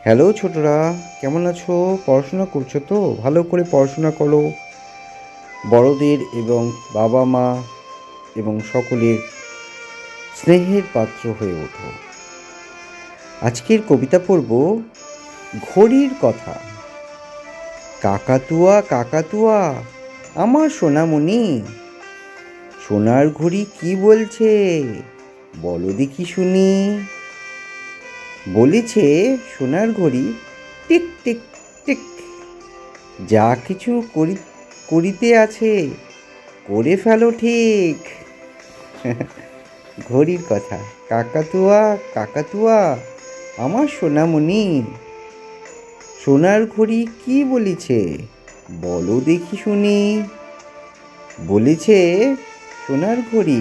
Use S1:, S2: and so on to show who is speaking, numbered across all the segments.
S1: Hello ছোটরা, কেমন আছো? পড়াশোনা করছো তো? ভালো করে পড়াশোনা করো। বড়দের এবং বাবা মা এবং সকলের স্নেহের পাত্র হয়ে ওঠো। আজকের কবিতা পড়ব ঘড়ির কথা। কাকাতুয়া কাকাতুয়া আমার সোনামণি, সোনার ঘড়ি কি বলছে বলো দেখি শুনি। বলেছে সোনার ঘড়ি টিক টিক টিক, যা কিছু করিতে আছে করে ফেলো ঠিক। ঘড়ির কথা। কাকাতুয়া কাকাতুয়া আমার সোনামণি, সোনার ঘড়ি কি বলেছে বলো দেখি শুনি। বলেছে সোনার ঘড়ি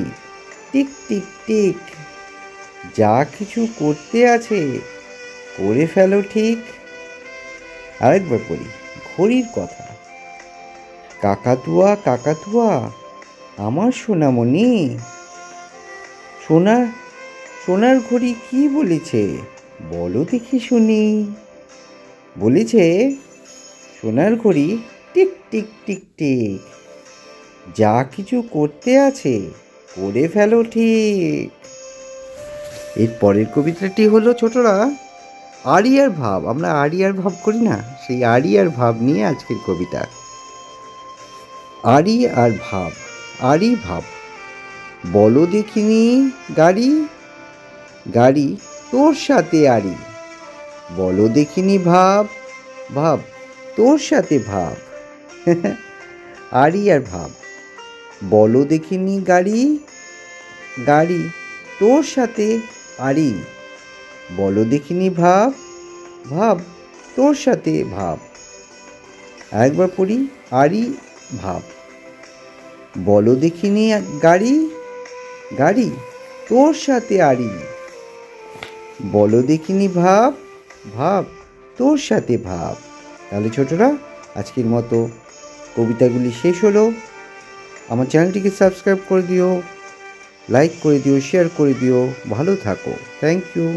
S1: টিক টিক টিক, যা কিছু করতে আছে করে ফেলো ঠিক। আরেকবার পড়ি ঘড়ির কথা। কাকাতুয়া কাকাতুয়া আমার সোনামণি, সোনা সোনার ঘড়ি কি বলেছে বলো দেখি শুনি। বলেছে সোনার ঘড়ি টিক টিক টিক টিক, যা কিছু করতে আছে করে ফেলো ঠিক। এর পরের কবিতাটি হলো ছোটরা আড়িয়ার ভাব। আমরা আড়িয়ার ভাব করি না, সেই আড়িয়ার ভাব নিয়ে আজকের কবিতা। আড়ি আর ভাব। আড়ি ভাব। বলো দেখিনি গাড়ি, গাড়ি তোর সাথে আড়ি। বলো দেখিনি ভাব, ভাব তোর সাথে ভাব। আড়ি আর ভাব। বলো দেখিনি গাড়ি, গাড়ি তোর সাথে আড়ি। বলো দেখিনি ভাব, ভাব তোর সাথে ভাব। আরেকবার পড়ি আড়ি ভাব। বলো দেখিনি গাড়ি, গাড়ি তোর সাথে আড়ি। বলো দেখিনি ভাব, ভাব তোর সাথে ভাব। তাহলে ছোটরা আজকের মতো কবিতাগুলি শেষ হলো। আমার চ্যানেলটিকে সাবস্ক্রাইব করে দিও, লাইক করে দিও, শেয়ার করে দিও। ভালো থাকো। Thank you.